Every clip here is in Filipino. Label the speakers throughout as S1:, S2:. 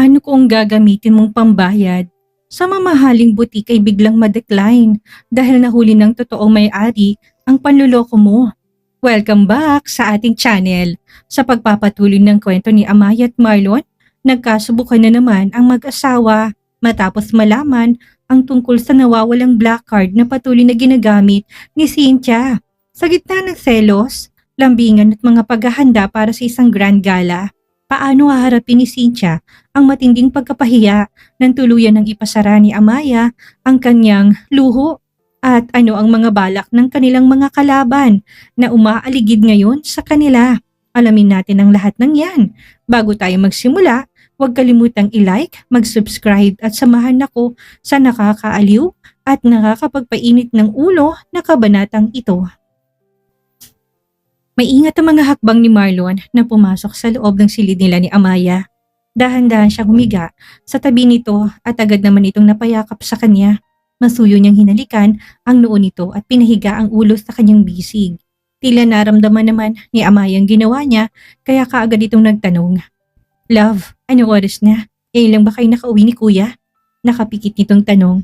S1: Paano kung gagamitin mong pambayad sa mamahaling butik ay biglang ma-decline dahil nahuli ng totoong may-ari ang panluloko mo? Welcome back sa ating channel. Sa pagpapatuloy ng kwento ni Amaya at Marlon, nagkasubukan na naman ang mag-asawa matapos malaman ang tungkol sa nawawalang black card na patuloy na ginagamit ni Cynthia. Sa gitna ng selos, lambingan at mga paghahanda para sa isang grand gala, paano haharapin ni Cynthia ang matinding pagkapahiya ng tuluyan ng ipasara ni Amaya ang kanyang luho? At ano ang mga balak ng kanilang mga kalaban na umaaligid ngayon sa kanila? Alamin natin ang lahat ng yan. Bago tayo magsimula, huwag kalimutang i-like, mag-subscribe at samahan ako sa nakakaaliw at nakakapagpainit ng ulo na kabanatang ito. Maingat ang mga hakbang ni Marlon na pumasok sa loob ng silid nila ni Amaya. Dahan-dahan siyang humiga sa tabi nito at agad naman itong napayakap sa kanya. Masuyo niyang hinalikan ang noo nito at pinahiga ang ulo sa kanyang bisig. Tila naramdaman naman ni Amaya ang ginawa niya kaya kaagad itong nagtanong. Love, anong oras na? Ilang ba kayo nakauwi ni Kuya? Nakapikit nitong tanong.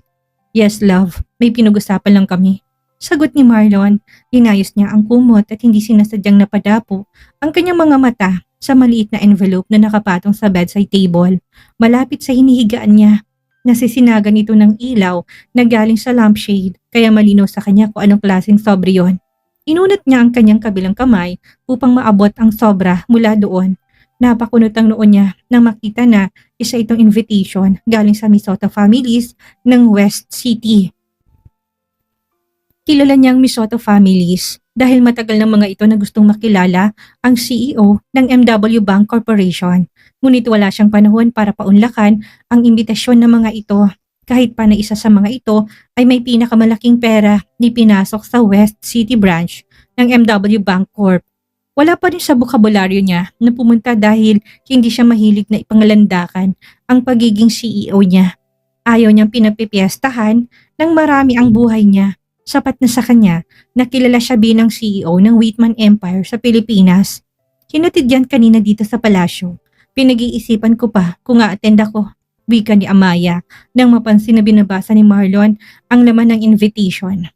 S1: Yes love, may pinag-usapan lang kami. Sagot ni Marlon, inayos niya ang kumot at hindi sinasadyang napadapo ang kanyang mga mata sa maliit na envelope na nakapatong sa bedside table. Malapit sa hinihigaan niya. Nasisinagan ito ng ilaw na galing sa lampshade kaya malinaw sa kanya kung anong klaseng sobre yon. Inunat niya ang kanyang kabilang kamay upang maabot ang sobra mula doon. Napakunot ang noon niya nang makita na isa itong invitation galing sa Misoto families ng West City. Kilala niyang Misoto families dahil matagal ng mga ito na gustong makilala ang CEO ng MW Bank Corporation. Ngunit wala siyang panahon para paunlakan ang imbitasyon ng mga ito kahit pa na isa sa mga ito ay may pinakamalaking pera ni pinasok sa West City branch ng MW Bank Corp. Wala pa rin sa bokabularyo niya na pumunta dahil hindi siya mahilig na ipangalandakan ang pagiging CEO niya. Ayaw niyang pinapipiestahan ng marami ang buhay niya. Sapat na sa kanya na kilala siya bilang CEO ng Whitman Empire sa Pilipinas. Hinatid yan kanina dito sa palasyo. Pinag-iisipan ko pa kung a-attend ako, wika ni Amaya nang mapansin na binabasa ni Marlon ang laman ng invitation.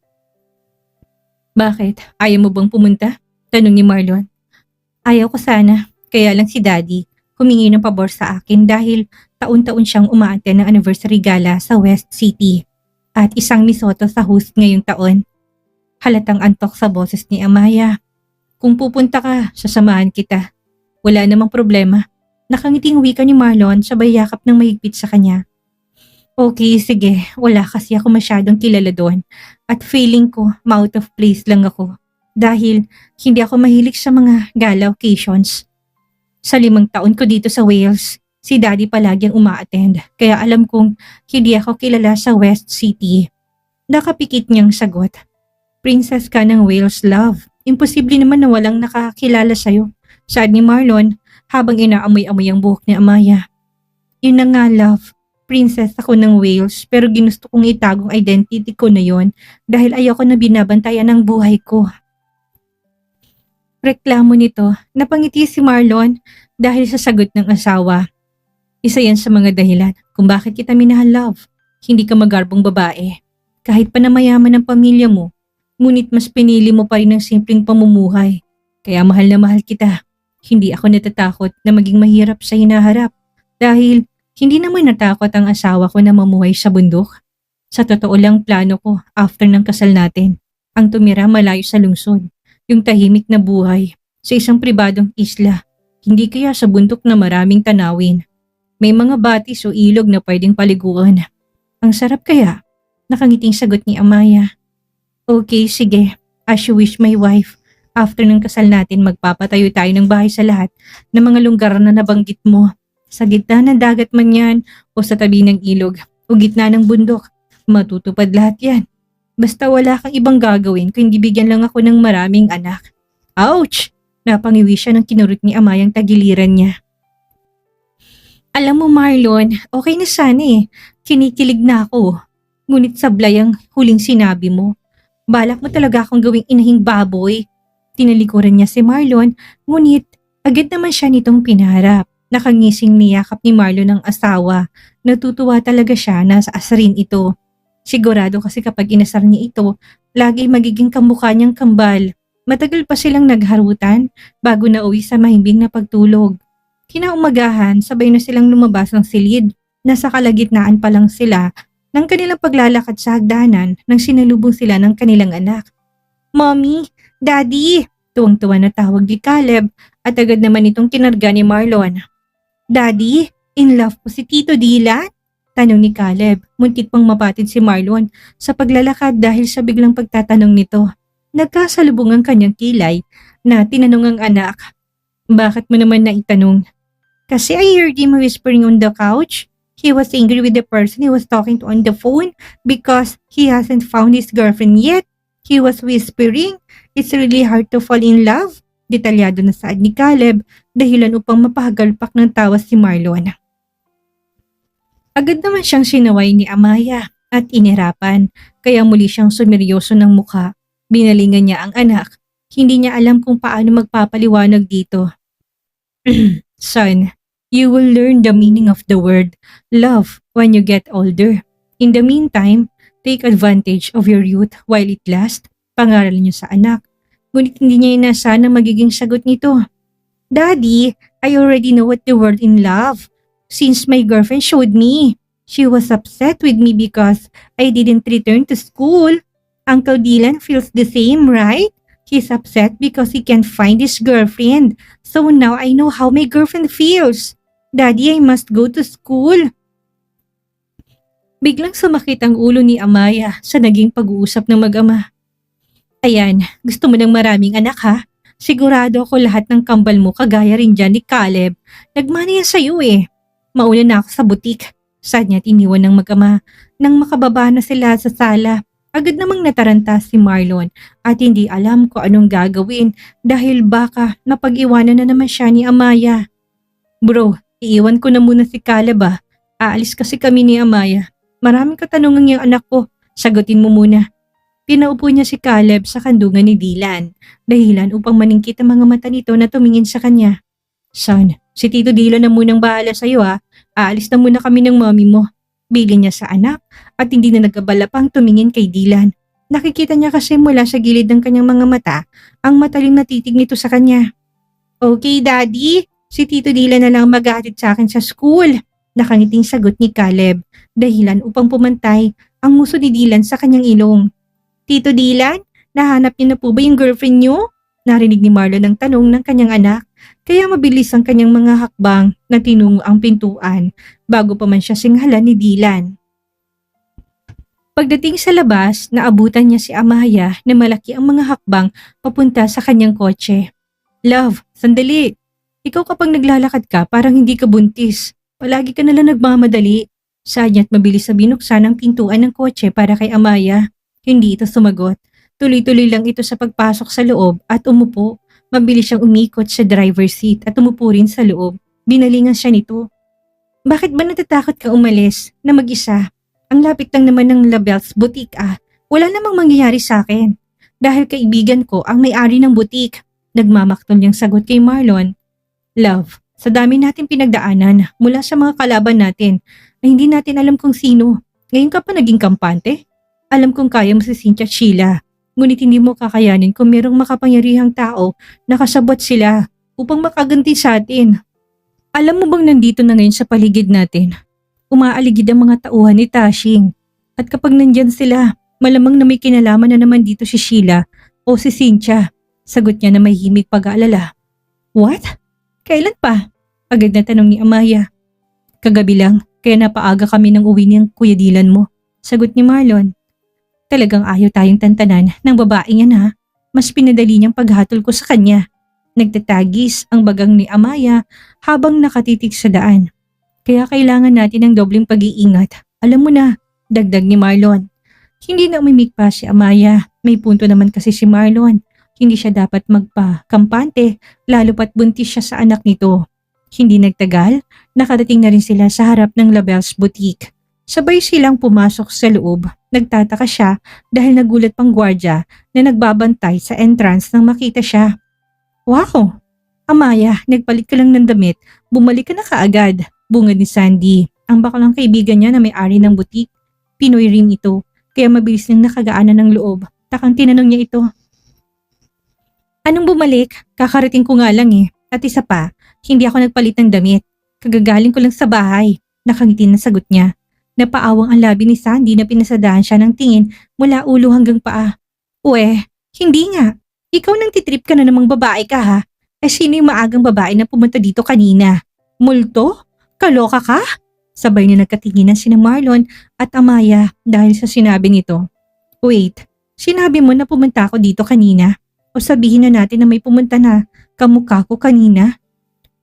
S1: Bakit? Ayaw mo bang pumunta? Tanong ni Marlon. Ayaw ko sana, kaya lang si Daddy humingi ng pabor sa akin dahil taon-taon siyang uma-attend ng anniversary gala sa West City. At isang Misoto sa host ngayong taon. Halatang antok sa boses ni Amaya. Kung pupunta ka, sasamahan kita. Wala namang problema. Nakangiting wika ni Marlon sabay yakap ng mahigpit sa kanya. Okay, sige. Wala kasi ako masyadong kilala doon. At feeling ko, out of place lang ako. Dahil hindi ako mahilig sa mga gala occasions. Sa 5 taon ko dito sa Wales, si Daddy palagi ang uma-attend, kaya alam kong hindi ako kilala sa West City. Nakapikit niyang sagot. Princess ka ng Wales, love. Imposible naman na walang nakakilala sa'yo. Saad ni Marlon habang inaamoy-amoy ang buhok ni Amaya. Yun na nga love, princess ako ng Wales pero ginusto kong itagong identity ko na yon dahil ayoko na binabantayan ang buhay ko. Reklamo nito, napangiti si Marlon dahil sa sagot ng asawa. Isa yan sa mga dahilan kung bakit kita minahal love. Hindi ka magarbong babae. Kahit pa na mayaman ang pamilya mo, ngunit mas pinili mo pa rin ang simpleng pamumuhay. Kaya mahal na mahal kita. Hindi ako natatakot na maging mahirap sa hinaharap dahil hindi naman natakot ang asawa ko na mamuhay sa bundok. Sa totoo lang plano ko after ng kasal natin, ang tumira malayo sa lungsod, yung tahimik na buhay sa isang pribadong isla, hindi kaya sa bundok na maraming tanawin. May mga batis o ilog na pwedeng paliguan. Ang sarap kaya? Nakangiting sagot ni Amaya. Okay, sige. As you wish my wife. After ng kasal natin, magpapatayo tayo ng bahay sa lahat ng mga lugar na nabanggit mo. Sa gitna ng dagat man yan, o sa tabi ng ilog, o gitna ng bundok. Matutupad lahat yan. Basta wala kang ibang gagawin kung hindi bigyan lang ako ng maraming anak. Ouch! Napangiwi siya ng kinurot ni Amayang tagiliran niya. Alam mo Marlon, okay na sana eh. Kinikilig na ako. Ngunit sablay ang huling sinabi mo. Balak mo talaga akong gawing inahing baboy. Tinalikuran niya si Marlon, ngunit agad naman siya nitong pinaharap. Nakangising niyakap ni Marlon ang asawa. Natutuwa talaga siya na sa asarin ito. Sigurado kasi kapag inasar niya ito, lagi magiging kamukha niyang kambal. Matagal pa silang nagharutan bago nauwi sa mahimbing na pagtulog. Kinaumagahan, sabay na silang lumabas ng silid. Nasa kalagitnaan pa lang sila ng kanilang paglalakad sa hagdanan nang sinalubong sila ng kanilang anak. "Mommy! Daddy!" Tuwang-tuwa na tawag ni Caleb at agad naman itong kinarga ni Marlon. "Daddy, in love po si Tito Dylan?" Tanong ni Caleb. Muntik pang mapatid si Marlon sa paglalakad dahil sa biglang pagtatanong nito. Nagkasalubong ang kanyang kilay na tinanong ang anak. "Bakit mo naman naitanong?" "Kasi I heard him whispering on the couch. He was angry with the person he was talking to on the phone because he hasn't found his girlfriend yet. He was whispering, it's really hard to fall in love." Detalyado na saad ni Caleb, dahilan upang mapahagalpak ng tawa si Marlon. Agad naman siyang sinaway ni Amaya at inirapan, kaya muli siyang sumeryoso ng mukha. Binalingan niya ang anak. Hindi niya alam kung paano magpapaliwanag dito. "Son, you will learn the meaning of the word love when you get older. In the meantime, take advantage of your youth while it lasts." Pangaral niyo sa anak. Ngunit hindi niya inasahan na magiging sagot nito. "Daddy, I already know what the word in love. Since my girlfriend showed me. She was upset with me because I didn't return to school. Uncle Dylan feels the same, right? He's upset because he can't find his girlfriend. So now I know how my girlfriend feels. Daddy, I must go to school." Biglang sumakit ang ulo ni Amaya sa naging pag-uusap ng mag-ama. "Ayan, gusto mo ng maraming anak ha? Sigurado ako lahat ng kambal mo kagaya rin dyan ni Caleb. Nagmana yan sa'yo eh. Mauna na ako sa butik." Sad niya iniwan ng mag-ama. Nang makababa na sila sa sala, agad namang nataranta si Marlon at hindi alam kung anong gagawin dahil baka napag-iwanan na naman siya ni Amaya. "Bro, iiwan ko na muna si Caleb ah. Aalis kasi kami ni Amaya. Maraming katanungan yung anak ko. Sagutin mo muna." Pinaupo niya si Caleb sa kandungan ni Dylan, dahilan upang maningkit ang mga mata nito na tumingin sa kanya. "Son, si Tito Dylan na munang bahala sa'yo ha. Aalis na muna kami ng mommy mo." Bilin niya sa anak at hindi na nagabala pang tumingin kay Dylan. Nakikita niya kasi mula sa gilid ng kanyang mga mata ang matalim na titig nito sa kanya. "Okay, Daddy. Si Tito Dylan na lang maghahatid sa akin sa school." Nakangiting sagot ni Caleb, dahilan upang pumantay ang muso ni Dylan sa kanyang ilong. "Tito Dylan, nahanap niyo na po ba yung girlfriend niyo?" Narinig ni Marlon ang tanong ng kanyang anak, kaya mabilis ang kanyang mga hakbang na tinungo ang pintuan bago pa man siya singhalan ni Dylan. Pagdating sa labas, naabutan niya si Amaya na malaki ang mga hakbang papunta sa kanyang kotse. "Love, sandali. Ikaw kapag naglalakad ka parang hindi ka buntis. Palagi ka nalang nagmamadali." Saad niya at mabilis sa binuksan ang pintuan ng kotse para kay Amaya. Hindi ito sumagot. Tuloy-tuloy lang ito sa pagpasok sa loob at umupo. Mabilis siyang umikot sa driver's seat at umupo rin sa loob. Binalingan siya nito. "Bakit ba natatakot ka umalis na mag-isa? Ang lapit lang naman ng Labelle's Boutique ah. Wala namang mangyayari sa akin. Dahil kaibigan ko ang may-ari ng boutique." Nagmamaktol niyang sagot kay Marlon. "Love, sa dami natin pinagdaanan mula sa mga kalaban natin na hindi natin alam kung sino. Ngayon ka pa naging kampante? Alam kong kaya mo si Cynthia at Sheila. Ngunit hindi mo kakayanin kung merong makapangyarihang tao na kasabot sila upang makaganti sa atin. Alam mo bang nandito na ngayon sa paligid natin? Umaaligid ang mga tauhan ni Tashing. At kapag nandyan sila, malamang na may kinalaman na naman dito si Sheila o si Cynthia." Sagot niya na may himig pag-aalala. "What? Kailan pa?" Agad na tanong ni Amaya. "Kagabi lang, kaya napaaga kami ng uwi niyang Kuya Dylan mo." Sagot ni Marlon. "Talagang ayaw tayong tantanan ng babaeng yan ha. Mas pinadali niyang paghatol ko sa kanya." Nagtatagis ang bagang ni Amaya habang nakatitig sa daan. "Kaya kailangan natin ng dobleng pag-iingat. Alam mo na," dagdag ni Marlon. Hindi na umimik pa si Amaya. May punto naman kasi si Marlon. Hindi siya dapat magpa-kampante lalo pat buntis siya sa anak nito. Hindi nagtagal, nakarating na rin sila sa harap ng Labelle's Boutique. Sabay silang pumasok sa loob. Nagtataka siya dahil nagulat pang gwardya na nagbabantay sa entrance nang makita siya. "Wow! Amaya, nagpalit ka lang ng damit Bumalik ka na kaagad, bungad ni Sandy. Ang bakalang kaibigan niya na may-ari ng butik. Pinoy rin ito, kaya mabilis niyang nakagaanan ng loob. Takang tinanong niya ito. Anong bumalik? Kakarating ko nga lang eh. At isa pa, hindi ako nagpalit ng damit. Kagagaling ko lang sa bahay. Nakangiti na sagot niya. Napaawang ang labi ni Sandy na pinasadahan siya ng tingin mula ulo hanggang paa. Uwe, hindi nga. Ikaw nang titrip ka na namang babae ka ha? Eh sino yung maagang babae na pumunta dito kanina? Multo? Kaloka ka? Sabay na nagkatinginan sina Marlon at Amaya dahil sa sinabi nito. Wait, sinabi mo na pumunta ako dito kanina? O sabihin na natin na may pumunta na kamukha ko kanina?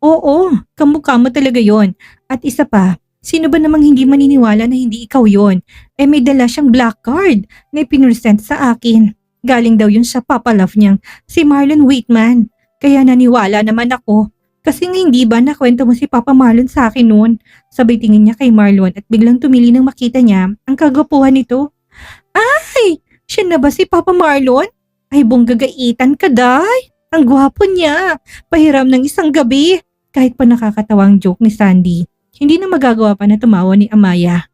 S1: Oo, kamukha mo talaga yon. At isa pa, sino ba namang hindi maniniwala na hindi ikaw yon? Eh may dala siyang black card na ipinresent sa akin. Galing daw yun sa Papa Love niyang si Marlon Waitman. Kaya naniwala naman ako. Kasi nga hindi ba nakwento mo si Papa Marlon sa akin noon? Sabay tingin niya kay Marlon at biglang tumili nang makita niya ang kagwapuhan nito. Ay! Siya na ba si Papa Marlon? Ay bunggagaitan ka, day. Ang gwapo niya. Pahiram ng isang gabi. Kahit pa nakakatawang joke ni Sandy, hindi na magagawa pa na tumawa ni Amaya.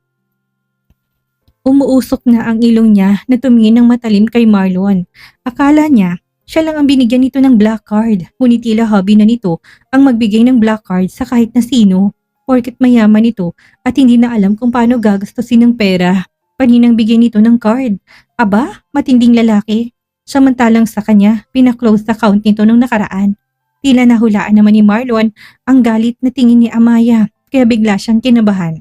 S1: Umuusok na ang ilong niya na tumingin ng matalim kay Marlon. Akala niya, siya lang ang binigyan nito ng black card. Ngunit tila hobby na nito ang magbigay ng black card sa kahit na sino. Porket mayaman ito at hindi na alam kung paano gagastusin ng pera. Paninang bigyan nito ng card. Aba, matinding lalaki. Samantalang sa kanya, pinaklose account nito nung nakaraan. Tila nahulaan naman ni Marlon ang galit na tingin ni Amaya kaya bigla siyang kinabahan.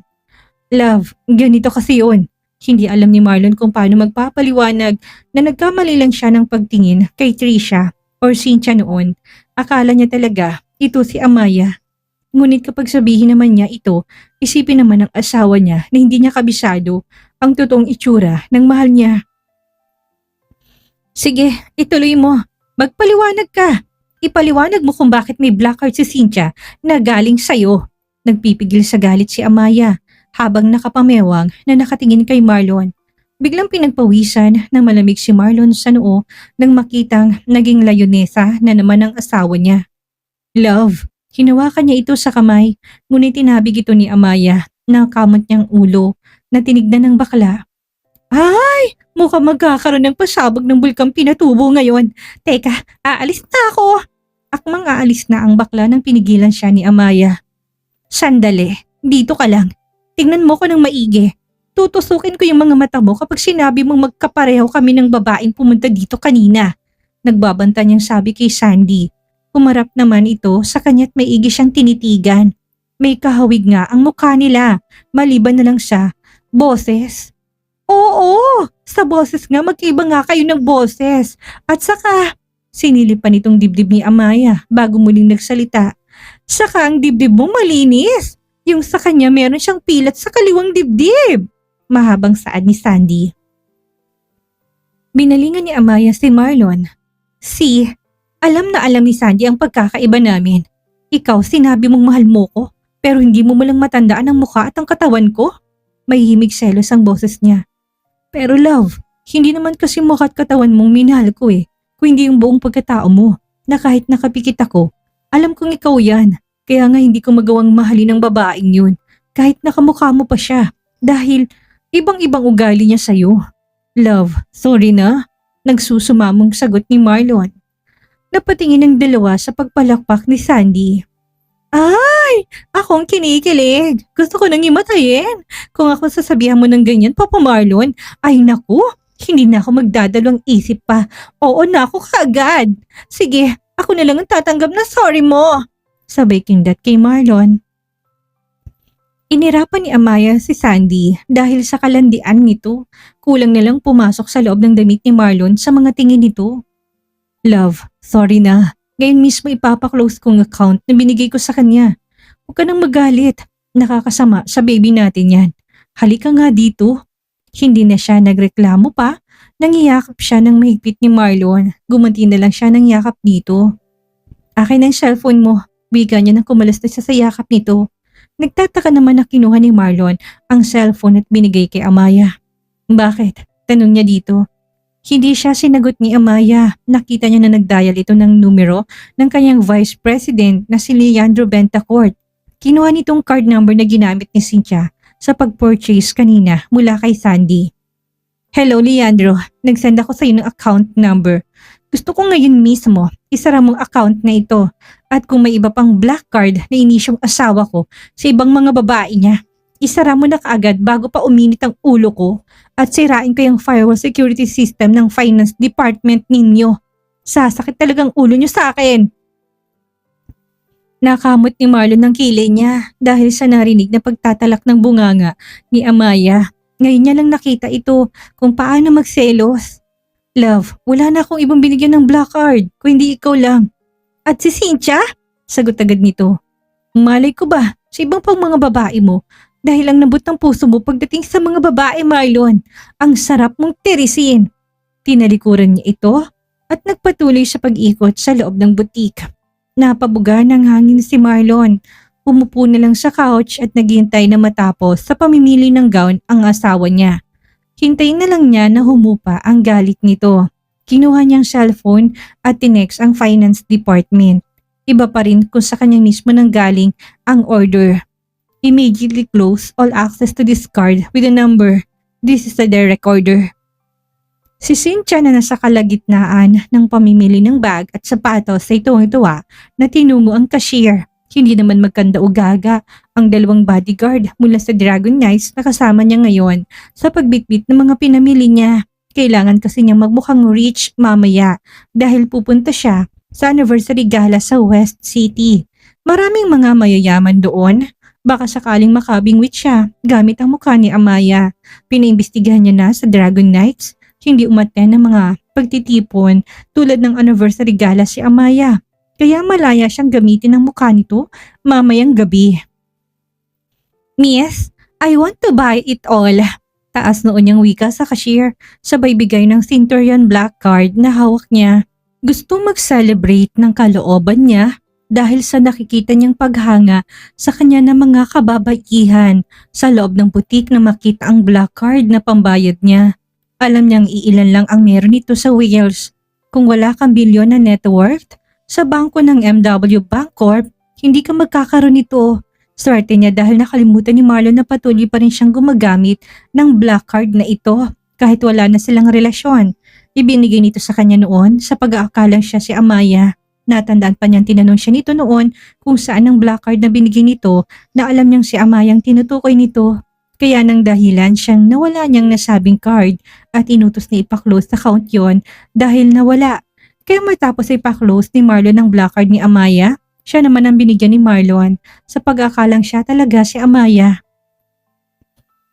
S1: Love, ganito kasi yun. Hindi alam ni Marlon kung paano magpapaliwanag na nagkamali lang siya ng pagtingin kay Trisha or Cynthia noon. Akala niya talaga ito si Amaya. Ngunit kapag sabihin naman niya ito, isipin naman ng asawa niya na hindi niya kabisado ang totoong itsura ng mahal niya. Sige, ituloy mo. Magpaliwanag ka. Ipaliwanag mo kung bakit may black card si Cynthia na galing sa'yo. Nagpipigil sa galit si Amaya habang nakapamewang na nakatingin kay Marlon. Biglang pinagpawisan ng malamig si Marlon sa noo nang makitang naging layonesa na naman ang asawa niya. Love, hinawakan niya ito sa kamay, ngunit tinabig ito ni Amaya na kamot niyang ulo na tinignan ng bakla. Ay! Mukhang magkakaroon ng pasabog ng bulkang Pinatubo ngayon. Teka, aalis na ako. Akmang aalis na ang bakla nang pinigilan siya ni Amaya. Sandali, dito ka lang. Tingnan mo ko ng maigi. Tutusukin ko yung mga mata mo kapag sinabi mong magkapareho kami ng babaeng pumunta dito kanina. Nagbabanta niyang sabi kay Sandy. Humarap naman ito sa kanya't maigi siyang tinitigan. May kahawig nga ang mukha nila, maliban na lang sa boses. Oo, sa boses nga magkaiba nga kayo ng boses. At saka, sinilipan itong dibdib ni Amaya bago muling nagsalita. Saka ang dibdib mo malinis. Yung sa kanya meron siyang pilat sa kaliwang dibdib. Mahabang saad ni Sandy. Binalingan ni Amaya si Marlon. Alam na alam ni Sandy ang pagkakaiba namin. Ikaw sinabi mong mahal mo ko, pero hindi mo malang matandaan ang mukha at ang katawan ko. May himig selos ang boses niya. Pero love, hindi naman kasi mukha at katawan mong minahal ko eh. Kung hindi yung buong pagkatao mo, na kahit nakapikit ako, alam kong ikaw yan. Kaya nga hindi ko magawang mahalin ng babaeng yun. Kahit nakamukha mo pa siya. Dahil ibang-ibang ugali niya sa'yo. Love, sorry na. Nagsusumamong sagot ni Marlon. Napatingin ng dalawa sa pagpalakpak ni Sandy. Ay! Akong kinikilig. Gusto ko nang imatayin. Kung ako sasabihan mo ng ganyan, Papa Marlon, ay naku, hindi na ako magdadalawang isip pa. Oo na ako kaagad. Sige, ako na lang ang tatanggap na sorry mo. Sabay kindat kay Marlon. Inirapan ni Amaya si Sandy dahil sa kalandian nito. Kulang na lang pumasok sa loob ng damit ni Marlon sa mga tingin nito. Love, sorry na. Ngayon mismo ipapaklose kong account na binigay ko sa kanya. Huwag ka nang magalit. Nakakasama sa baby natin yan. Halika nga dito. Hindi na siya nagreklamo pa. Nangiyakap siya ng mahigpit ni Marlon. Gumanti na lang siya ng yakap dito. Akin ang cellphone mo. Bigyan niya ng kumalas na siya sa yakap nito. Nagtataka naman na kinuha ni Marlon ang cellphone at binigay kay Amaya. Bakit? Tanong niya dito. Hindi siya sinagot ni Amaya. Nakita niya na nagdial ito ng numero ng kanyang vice president na si Leandro Bentacourt. Kinuha nitong card number na ginamit ni Cynthia sa pag-purchase kanina mula kay Sandy. Hello Leandro, nagsend ako sa iyo ng account number. Gusto ko ngayon mismo isara mong account na ito at kung may iba pang black card na inisyong asawa ko sa ibang mga babae niya, isara mo na kaagad bago pa uminit ang ulo ko at sirain ko yung firewall security system ng finance department ninyo. Sasakit talagang ulo niyo sa akin. Nakamot ni Marlon ng kilay niya dahil sa narinig na pagtatalak ng bunganga ni Amaya. Ngayon niya lang nakita ito kung paano magselos. Love, wala na akong ibang binigyan ng black card kung hindi ikaw lang. At si Cynthia? Sagot agad nito. Malay ko ba sa ibang pang mga babae mo dahil ang nabot ng puso mo pagdating sa mga babae, Marlon. Ang sarap mong tirisin. Tinalikuran niya ito at nagpatuloy sa pag-ikot sa loob ng butik. Napabuga ng hangin si Marlon. Umupo na lang sa couch at naghihintay na matapos sa pamimili ng gown ang asawa niya. Hintayin na lang niya na humupa ang galit nito. Kinuha niyang cellphone at tinext ang finance department. Iba pa rin kung sa kanya mismo nang galing ang order. Immediately close all access to this card with a number. This is a direct order. Si Cynthia na nasa kalagitnaan ng pamimili ng bag at sapatos ay tuwang-tuwa na tinungo ang cashier. Hindi naman magkanda o gaga ang dalawang bodyguard mula sa Dragon Knights na kasama niya ngayon sa pagbitbit ng mga pinamili niya. Kailangan kasi niyang magmukhang rich mamaya dahil pupunta siya sa anniversary gala sa West City. Maraming mga mayayaman doon. Baka sakaling makabingwit siya gamit ang mukha ni Amaya. Pinaimbestigahan niya na sa Dragon Knights. Hindi umaten ng mga pagtitipon tulad ng anniversary gala si Amaya. Kaya malaya siyang gamitin ang mukha nito mamayang gabi. Miss, I want to buy it all. Taas noon niyang wika sa cashier, sabay bigay ng Centurion black card na hawak niya. Gusto mag-celebrate ng kalooban niya dahil sa nakikita niyang paghanga sa kanya ng mga kababaihan sa loob ng butik na makita ang black card na pambayad niya. Alam niyang iilan lang ang meron nito sa Wales. Kung wala kang bilyon na net worth, sa bangko ng MW Bank Corp, hindi ka magkakaroon nito. Swerte niya dahil nakalimutan ni Marlon na patuloy pa rin siyang gumagamit ng black card na ito kahit wala na silang relasyon. Ibinigay nito sa kanya noon sa pag-aakalang siya si Amaya. Natandaan pa niyang tinanong siya nito noon kung saan ang black card na binigay nito na alam niyang si Amayang tinutukoy nito. Kaya nang dahilan siyang nawala niyang nasabing card at inutos na ipa-close account yon dahil nawala. Kaya matapos ay pa-close ni Marlon ang black card ni Amaya, siya naman ang binigyan ni Marlon sa pag-akalang siya talaga si Amaya.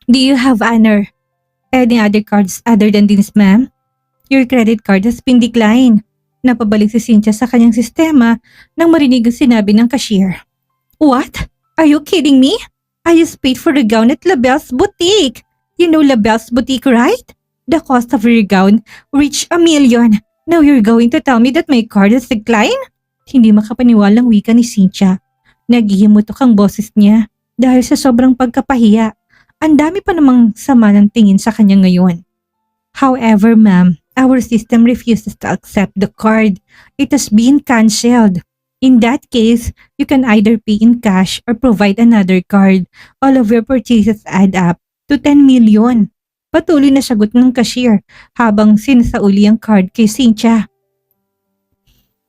S1: Do you have any other cards other than this, ma'am? Your credit card has been declined. Napabalik si Cynthia sa kanyang sistema nang marinig ang sinabi ng cashier. What? Are you kidding me? I just paid for the gown at LaBelle's Boutique. You know LaBelle's Boutique, right? The cost of your gown reached $1 million. Now you're going to tell me that my card is declined? Hindi makapaniwalang wika ni Cynthia. Naghihimutok ang boses niya dahil sa sobrang pagkapahiya. Ang dami pa namang sama ng tingin sa kanya ngayon. However, ma'am, our system refuses to accept the card. It has been cancelled. In that case, you can either pay in cash or provide another card. All of your purchases add up to 10 million. Patuloy na sagot ng cashier habang sinasauli ang card kay Cynthia.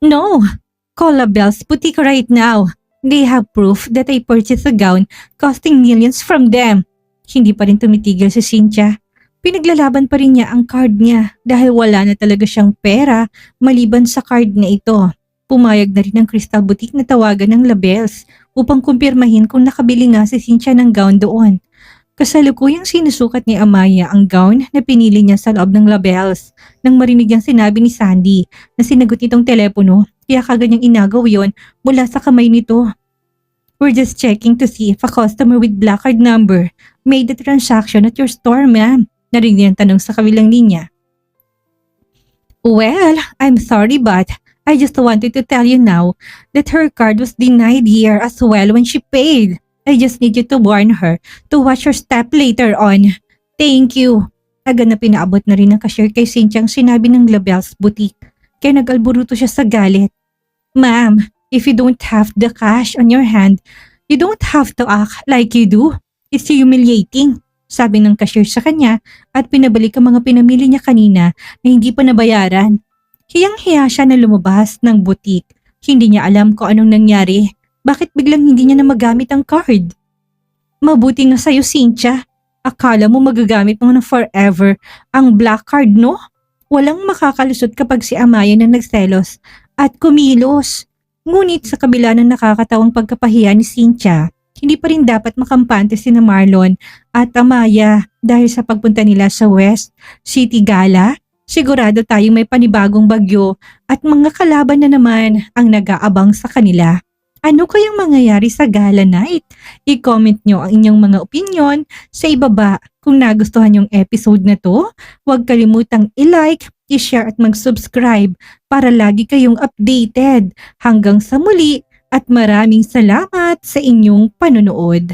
S1: No! Call LaBelle's Boutique right now. They have proof that I purchased a gown costing millions from them. Hindi pa rin tumitigil si Cynthia. Pinaglalaban pa rin niya ang card niya dahil wala na talaga siyang pera maliban sa card na ito. Pumayag na rin ang Crystal Boutique na tawagan ng LaBelle's upang kumpirmahin kung nakabili nga si Cynthia ng gown doon. Kasalukuyang sinusukat ni Amaya ang gown na pinili niya sa loob ng LaBelle's nang marinig niyang sinabi ni Sandy na sinagot nitong telepono kaya kaganyang inagaw yon mula sa kamay nito. We're just checking to see if a customer with black card number made the transaction at your store, ma'am. Narinig ang tanong sa kabilang linya. Well, I'm sorry but I just wanted to tell you now that her card was denied here as well when she paid. I just need you to warn her to watch her step later on. Thank you. Agad na pinaabot na rin ng cashier kay Cynthia ang sinabi ng LaBelle's Boutique. Kaya nag-alburuto siya sa galit. Ma'am, if you don't have the cash on your hand, You don't have to act like you do. It's humiliating, sabi ng cashier sa kanya at pinabalik ang mga pinamili niya kanina na hindi pa nabayaran. Hiyang-hiya siya na lumabas ng butik. Hindi niya alam kung anong nangyari. Bakit biglang hindi niya na magamit ang card? Mabuti nga sa'yo, Cynthia. Akala mo magagamit mo na forever ang black card, no? Walang makakalusot kapag si Amaya na nagselos at kumilos. Ngunit sa kabila ng nakakatawang pagkapahiya ni Cynthia, hindi pa rin dapat makampante sina Marlon at Amaya dahil sa pagpunta nila sa West City Gala. Sigurado tayong may panibagong bagyo at mga kalaban na naman ang nag-aabang sa kanila. Ano kayang mangyayari sa gala night? I-comment nyo ang inyong mga opinion sa ibaba. Kung nagustuhan yung episode na to, huwag kalimutang i-like, i-share at mag-subscribe para lagi kayong updated. Hanggang sa muli at maraming salamat sa inyong panonood.